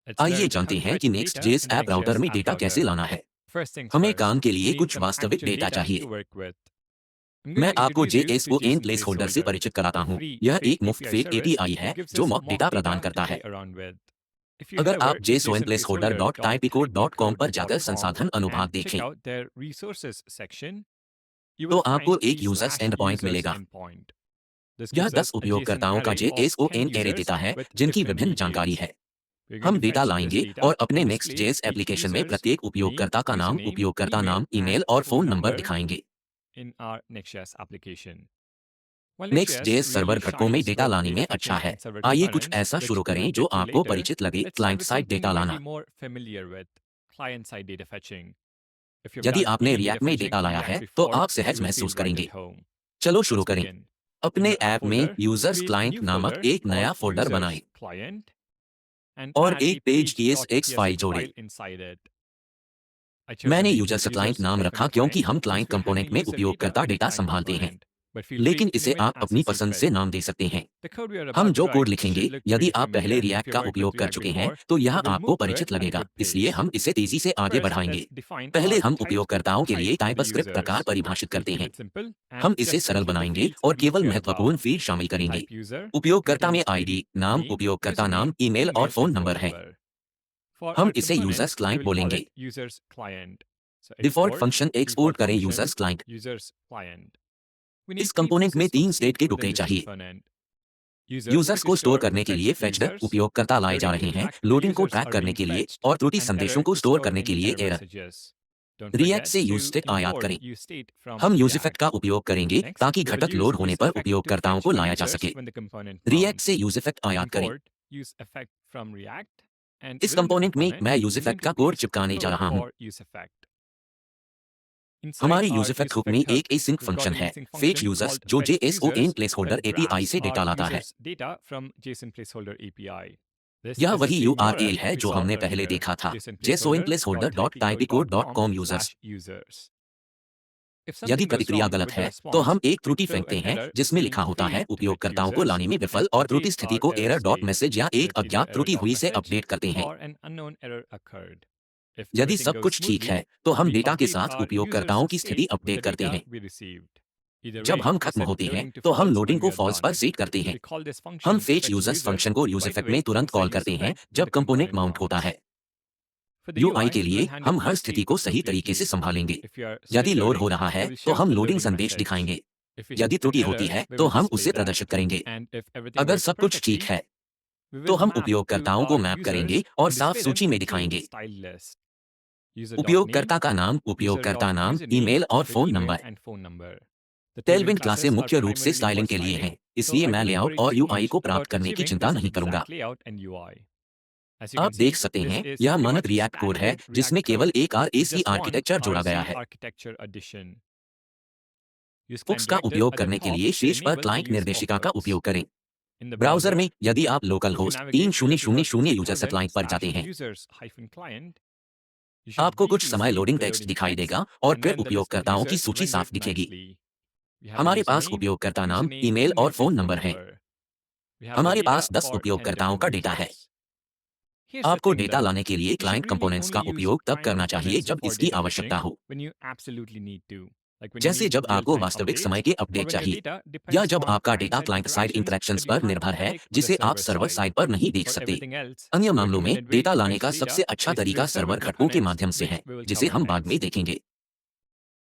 आइए जानते हैं कि Next.js ऐप राउटर में डेटा कैसे लाना है। हमें काम के लिए कुछ वास्तविक डेटा चाहिए। मैं आपको JSON प्लेस होल्डर से परिचित कराता हूँ। यह एक मुफ्त फेक API है जो मॉक डेटा प्रदान करता है। अगर आप JSON place holder dot typecode.com पर जाकर संसाधन अनुभाग देखें, तो आपको एक यूजर्स एंड पॉइंट मिलेगा। यह 10 उपयोगकर्ताओं का JSON एरे देता है जिनकी विभिन्न जानकारी है। हम डेटा लाएंगे और अपने Next.js एप्लीकेशन में प्रत्येक उपयोगकर्ता नाम, ईमेल और फोन नंबर दिखाएंगे। Next.js सर्वर घटकों में डेटा लाने में अच्छा है। आइए कुछ ऐसा शुरू करें जो आपको परिचित लगे, क्लाइंट साइड डेटा लाना। यदि आपने React में डेटा लाया है, तो आप सहज महसूस करेंगे। चलो शुरू करें। अपने ऐप में यूजर्स क्लाइंट नामक एक नया फोल्डर बनाएं और एक पेज ESX फाइल जोड़ें। मैंने यूजर्स क्लाइंट नाम रखा क्योंकि हम क्लाइंट कंपोनेंट में उपयोगकर्ता डेटा संभालते हैं, लेकिन इसे आप अपनी पसंद से नाम दे सकते हैं। हम जो कोड लिखेंगे, यदि आप पहले React का उपयोग कर चुके हैं, तो यह आपको परिचित लगेगा, इसलिए हम इसे तेजी से आगे बढ़ाएंगे। पहले हम उपयोगकर्ताओं के लिए टाइपस्क्रिप्ट प्रकार परिभाषित करते हैं। हम इसे सरल बनाएंगे और केवल महत्वपूर्ण फील्ड शामिल करेंगे। उपयोगकर्ता में ID, नाम, उपयोगकर्ता नाम, ईमेल और फोन नंबर है। हम इसे यूजर्स क्लाइंट बोलेंगे। डिफॉल्ट फंक्शन एक्सपोर्ट करें यूजर्स क्लाइंट। इस कंपोनेंट में 3 स्टेट के टुकड़े चाहिए। यूजर्स को स्टोर करने के लिए फेच्ड उपयोगकर्ता लाए जा रहे हैं, लोडिंग को ट्रैक करने के लिए और त्रुटि संदेशों को स्टोर करने के लिए एरर। React से यूजस्टेट आयात करें। हम यूजइफेक्ट का उपयोग करेंगे ताकि घटक लोड होने पर उपयोगकर्ताओं को लाया जा सके। React से यूजइफेक्ट आयात करें। इस कंपोनेंट में मैं यूजइफेक्ट का कोड चिपकाने जा रहा हूं। हमारी यूजइफेक्ट हुक में एक एसिंक फंक्शन है, फेच यूजर्स, जो JSON प्लेसहोल्डर API से डेटा लाता है। यह वही URL है जो हमने पहले देखा था, JSON-placeholder.typecode.com यूजर्स। यदि प्रतिक्रिया गलत है, तो हम एक त्रुटि फेंकते हैं जिसमें लिखा होता है उपयोगकर्ताओं को लाने में विफल और त्रुटि स्थिति को एरर डॉट मैसेज या एक अज्ञात त्रुटि हुई से अपडेट करते हैं। यदि सब कुछ ठीक है, तो हम डेटा के साथ उपयोगकर्ताओं की स्थिति अपडेट करते हैं। जब हम खत्म होते हैं, तो हम लोडिंग को फॉल्स पर सेट करते हैं। हम फेच यूजर्स फंक्शन को यूजइफेक्ट में तुरंत कॉल करते हैं जब कंपोनेंट माउंट होता है। UI के लिए हम हर स्थिति को सही तरीके से संभालेंगे। यदि लोड हो रहा है, तो हम लोडिंग संदेश दिखाएंगे। यदि त्रुटि होती है, तो हम उसे प्रदर्शित करेंगे। अगर सब कुछ ठीक है, तो हम उपयोगकर्ताओं को मैप करेंगे और साफ सूची में दिखाएंगे। उपयोगकर्ता नाम, ईमेल और फोन नंबर। टेलविंड क्लासें मुख्य रूप से स्टाइलिंग के लिए हैं, इसलिए मैं लेआउट और UI को प्राप्त करने की चिंता नहीं करूंगा। आप देख सकते हैं, यह मानक React कोड है जिसमें केवल एक RAC आर्किटेक्चर जोड़ा गया है। हुक्स का उपयोग करने के लिए शीर्ष पर क्लाइंट निर्देशिका का उपयोग करें। ब्राउज़र में, यदि आप लोकल होस्ट 3000 यूजर्स क्लाइंट पर जाते हैं, आपको कुछ समय लोडिंग टेक्स्ट दिखाई देगा और फिर उपयोगकर्ताओं की सूची साफ दिखेगी। हमारे पास उपयोगकर्ता नाम, ईमेल और फोन नंबर हैं। हमारे पास 10 उपयोगकर्ताओं का डेटा है। आपको डेटा लाने के लिए क्लाइंट कंपोनेंट्स का उपयोग तब करना चाहिए जब इसकी आवश्यकता हो, जैसे जब आपको वास्तविक समय के अपडेट चाहिए, या जब आपका डेटा क्लाइंट साइड इंटरैक्शंस पर निर्भर है जिसे आप सर्वर साइड पर नहीं देख सकते। अन्य मामलों में डेटा लाने का सबसे अच्छा तरीका सर्वर घटकों के माध्यम से है, जिसे हम बाद में देखेंगे।